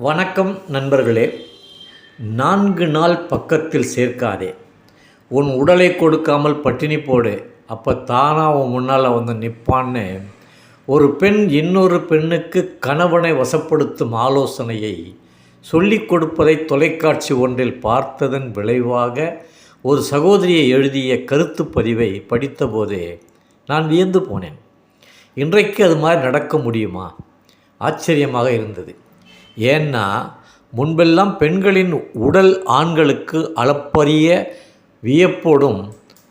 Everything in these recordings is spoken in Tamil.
வணக்கம் நண்பர்களே. 4 நாள் பக்கத்தில் சேர்க்காதே. உன் உடலை கொடுக்காமல் பட்டினி போடு, அப்போ தானாக உன் முன்னால் வந்து நிற்பான்னு ஒரு பெண் இன்னொரு பெண்ணுக்கு கணவனை வசப்படுத்தும் ஆலோசனையை சொல்லிக் கொடுப்பதை தொலைக்காட்சி ஒன்றில் பார்த்ததன் விளைவாக ஒரு சகோதரியை எழுதிய கருத்து பதிவை படித்தபோதே நான் வியந்து போனேன். இன்றைக்கு அது மாதிரி நடக்க முடியுமா? ஆச்சரியமாக இருந்தது. ஏன்னா முன்பெல்லாம் பெண்களின் உடல் ஆண்களுக்கு அளப்பரிய வியப்போடும்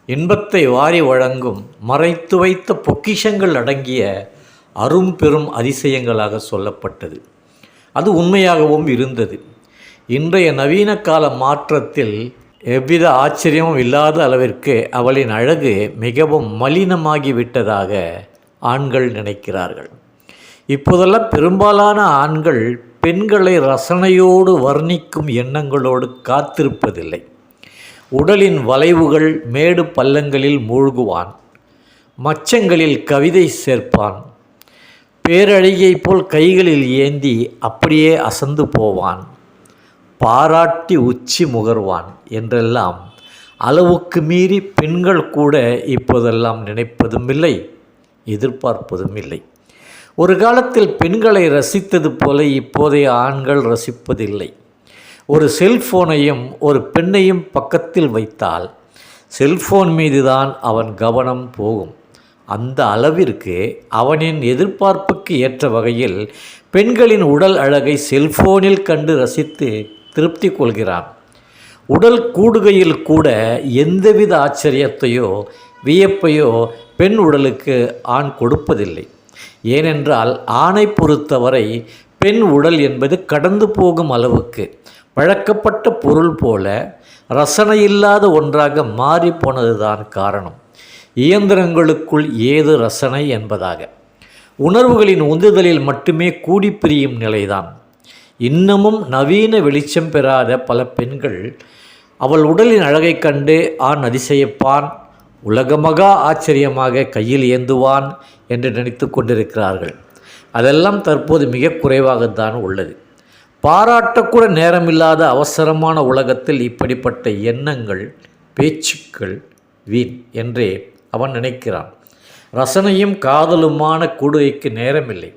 இன்பத்தை வாரி வழங்கும் மறைத்து வைத்த பொக்கிஷங்கள் அடங்கிய அரும்பெரும் அதிசயங்களாக சொல்லப்பட்டது. அது உண்மையாகவும் இருந்தது. இன்றைய நவீன கால மாற்றத்தில் எவ்வித ஆச்சரியமும் இல்லாத அளவிற்கு அவளின் அழகு மிகவும் மலினமாகிவிட்டதாக ஆண்கள் நினைக்கிறார்கள். இப்போதெல்லாம் பெரும்பாலான ஆண்கள் பெண்களை ரசனையோடு வர்ணிக்கும் எண்ணங்களோடு காத்திருப்பதில்லை. உடலின் வளைவுகள் மேடு பள்ளங்களில் மூழ்குவான், மச்சங்களில் கவிதை சேர்ப்பான், பேரழகியை போல் கைகளில் ஏந்தி அப்படியே அசந்து போவான், பாராட்டி உச்சி முகர்வான் என்றெல்லாம் அளவுக்கு மீறி பெண்கள் கூட இப்போதெல்லாம் நினைப்பதும் இல்லை, எதிர்பார்ப்பதும் இல்லை. ஒரு காலத்தில் பெண்களை ரசித்தது போல இப்போதைய ஆண்கள் ரசிப்பதில்லை. ஒரு செல்ஃபோனையும் ஒரு பெண்ணையும் பக்கத்தில் வைத்தால் செல்ஃபோன் மீது தான் அவன் கவனம் போகும். அந்த அளவிற்கு அவனின் எதிர்பார்ப்புக்கு ஏற்ற வகையில் பெண்களின் உடல் அழகை செல்ஃபோனில் கண்டு ரசித்து திருப்தி கொள்கிறான். உடல் கூடுகையில் கூட எந்தவித ஆச்சரியத்தையோ வியப்பையோ பெண் உடலுக்கு ஆண் கொடுப்பதில்லை. ஏனென்றால் ஆணை பொறுத்தவரை பெண் உடல் என்பது கடந்து போகும் அளவுக்கு பழக்கப்பட்ட பொருள் போல ரசனையில்லாத ஒன்றாக மாறி போனதுதான் காரணம். இயந்திரங்களுக்குள் ஏது ரசனை என்பதாக உணர்வுகளின் உந்துதலில் மட்டுமே கூடி பிரியும் நிலைதான். இன்னமும் நவீன வெளிச்சம் பெறாத பல பெண்கள் அவள் உடலின் அழகை கண்டு ஆண் அதிசயிப்பான், உலகமகா ஆச்சரியமாக கையில் ஏந்துவான் என்று நினைத்து கொண்டிருக்கிறார்கள். அதெல்லாம் தற்போது மிக குறைவாகத்தான் உள்ளது. பாராட்டக்கூட நேரமில்லாத அவசரமான உலகத்தில் இப்படிப்பட்ட எண்ணங்கள் பேச்சுக்கள் வீண் என்றே அவன் நினைக்கிறான். ரசனையும் காதலுமான கூடுகைக்கு நேரமில்லை.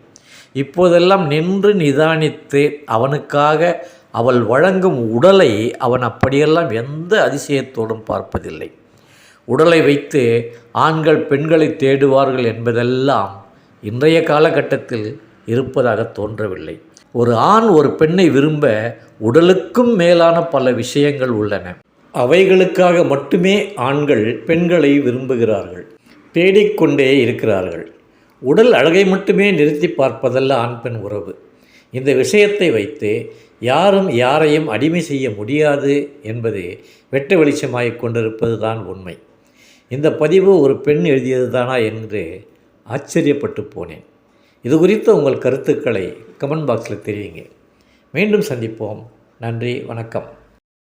இப்போதெல்லாம் நின்று நிதானித்து அவனுக்காக அவள் வழங்கும் உடலை அவன் அப்படியெல்லாம் எந்த அதிசயத்தோடும் பார்ப்பதில்லை. உடலை வைத்து ஆண்கள் பெண்களை தேடுவார்கள் என்பதெல்லாம் இன்றைய காலகட்டத்தில் இருப்பதாக தோன்றவில்லை. ஒரு ஆண் ஒரு பெண்ணை விரும்ப உடலுக்கும் மேலான பல விஷயங்கள் உள்ளன. அவைகளுக்காக மட்டுமே ஆண்கள் பெண்களை விரும்புகிறார்கள், தேடிக்கொண்டே இருக்கிறார்கள். உடல் அழகை மட்டுமே நிறுத்தி பார்ப்பதல்ல ஆண் பெண் உறவு. இந்த விஷயத்தை வைத்து யாரும் யாரையும் அடிமை செய்ய முடியாது என்பது வெட்ட வெளிச்சமாகிக் கொண்டிருப்பது தான் உண்மை. இந்த பதிவு ஒரு பெண் எழுதியது தானா என்று ஆச்சரியப்பட்டு போனேன். இது குறித்த உங்கள் கருத்துக்களை கமெண்ட் பாக்ஸில் தெரிவிங்க. மீண்டும் சந்திப்போம். நன்றி, வணக்கம்.